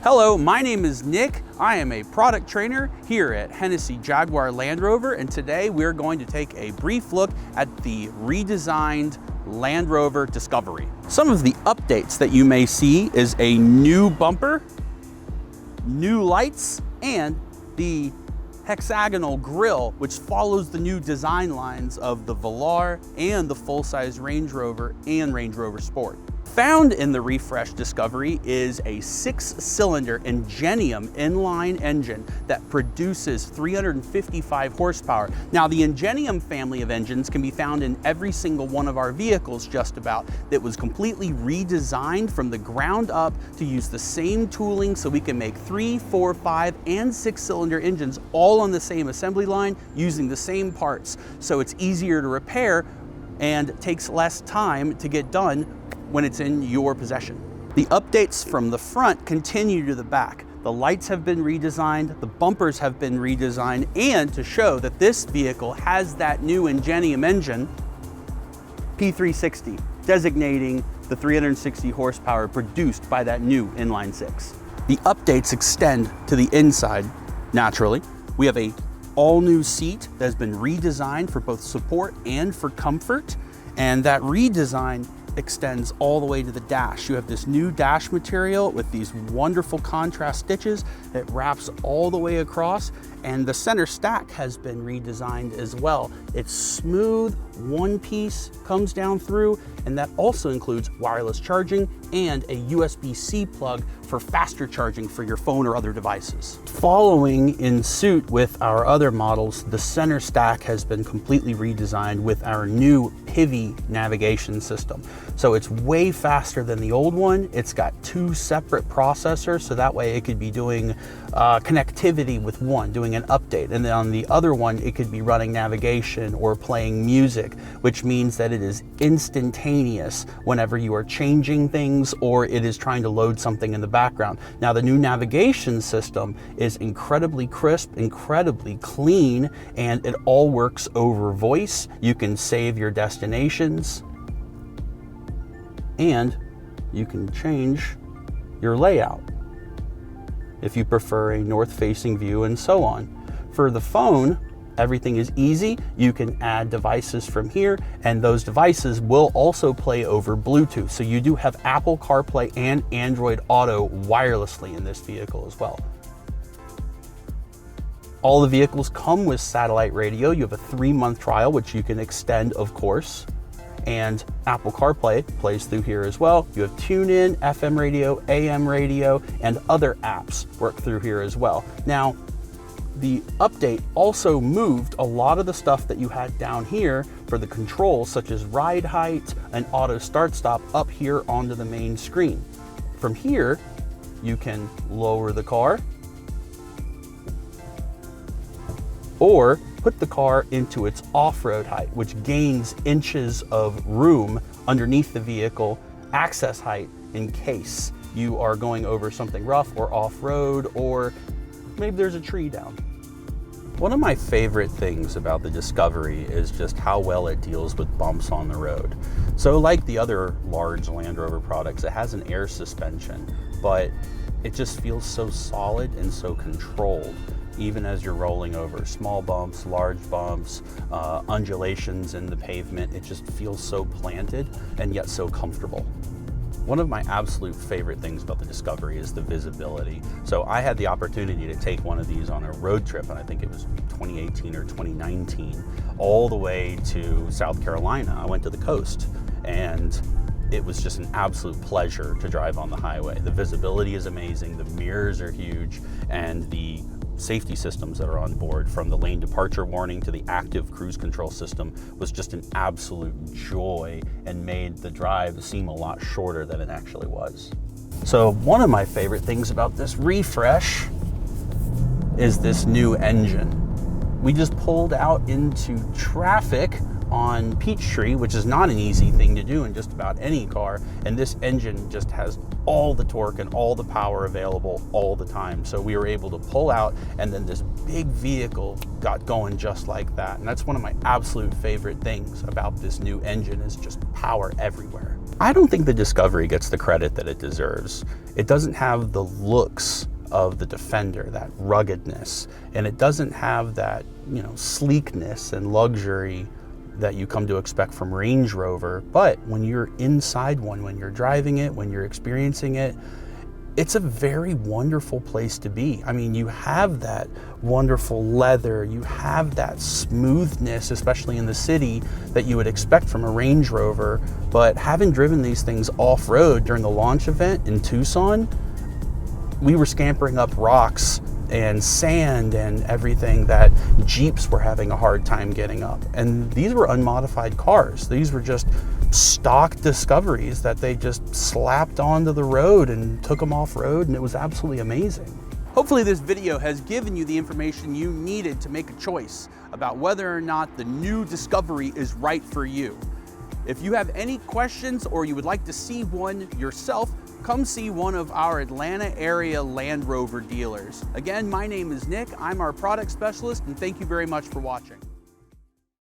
Hello, my name is Nick. I am a product trainer here at Hennessy Jaguar Land Rover, and today we're going to take a brief look at the redesigned Land Rover Discovery. Some of the updates that you may see is a new bumper, new lights, and the hexagonal grille, which follows the new design lines of the Velar and the full-size Range Rover and Range Rover Sport. Found in the refreshed Discovery is a 6-cylinder Ingenium inline engine that produces 355 horsepower. Now, the Ingenium family of engines can be found in every single one of our vehicles just about. That was completely redesigned from the ground up to use the same tooling so we can make 3, 4, 5, and 6-cylinder engines all on the same assembly line using the same parts. So it's easier to repair and takes less time to get done when it's in your possession. The updates from the front continue to the back. The lights have been redesigned, the bumpers have been redesigned, and to show that this vehicle has that new Ingenium engine, P360, designating the 360 horsepower produced by that new inline 6. The updates extend to the inside, naturally. We have a all-new seat that has been redesigned for both support and for comfort, and that redesign extends all the way to the dash. You have this new dash material with these wonderful contrast stitches that wraps all the way across, and the center stack has been redesigned as well. It's smooth, one piece comes down through, and that also includes wireless charging and a USB-C plug for faster charging for your phone or other devices. Following in suit with our other models, the center stack has been completely redesigned with our new Pivi navigation system. So it's way faster than the old one. It's got 2 separate processors, so that way it could be doing connectivity with one, doing an update, and then on the other one it could be running navigation or playing music, which means that it is instantaneous whenever you are changing things or it is trying to load something in the background. Now, the new navigation system is incredibly crisp, incredibly clean, and it all works over voice. You can save your destinations, and you can change your layout if you prefer a north-facing view and so on. For the phone, everything is easy. You can add devices from here, and those devices will also play over Bluetooth. So you do have Apple CarPlay and Android Auto wirelessly in this vehicle as well. All the vehicles come with satellite radio. You have a 3-month trial, which you can extend, of course. And Apple CarPlay plays through here as well. You have TuneIn, FM radio, AM radio, and other apps work through here as well. Now, the update also moved a lot of the stuff that you had down here for the controls, such as ride height and auto start stop, up here onto the main screen. From here, you can lower the car or put the car into its off-road height, which gains inches of room underneath the vehicle, access height, in case you are going over something rough or off-road, or maybe there's a tree down. One of my favorite things about the Discovery is just how well it deals with bumps on the road. So like the other large Land Rover products, it has an air suspension, but it just feels so solid and so controlled, even as you're rolling over small bumps, large bumps, undulations in the pavement. It just feels so planted and yet so comfortable. One of my absolute favorite things about the Discovery is the visibility. So I had the opportunity to take one of these on a road trip, and I think it was 2018 or 2019, all the way to South Carolina. I went to the coast, and it was just an absolute pleasure to drive on the highway. The visibility is amazing, the mirrors are huge, and the safety systems that are on board, from the lane departure warning to the active cruise control system, was just an absolute joy and made the drive seem a lot shorter than it actually was. So one of my favorite things about this refresh is this new engine. We just pulled out into traffic on Peachtree, which is not an easy thing to do in just about any car, and this engine just has all the torque and all the power available all the time. So we were able to pull out, and then this big vehicle got going just like that. And that's one of my absolute favorite things about this new engine, is just power everywhere. I don't think the Discovery gets the credit that it deserves. It doesn't have the looks of the Defender, that ruggedness, and it doesn't have that, sleekness and luxury that you come to expect from Range Rover. But when you're inside one, when you're driving it, when you're experiencing it, it's a very wonderful place to be. I mean, you have that wonderful leather, you have that smoothness, especially in the city, that you would expect from a Range Rover. But having driven these things off-road during the launch event in Tucson, we were scampering up rocks and sand and everything that Jeeps were having a hard time getting up. And these were unmodified cars. These were just stock Discoveries that they just slapped onto the road and took them off road, and it was absolutely amazing. Hopefully this video has given you the information you needed to make a choice about whether or not the new Discovery is right for you. If you have any questions or you would like to see one yourself, come see one of our Atlanta area Land Rover dealers. Again, my name is Nick, I'm our product specialist, and thank you very much for watching.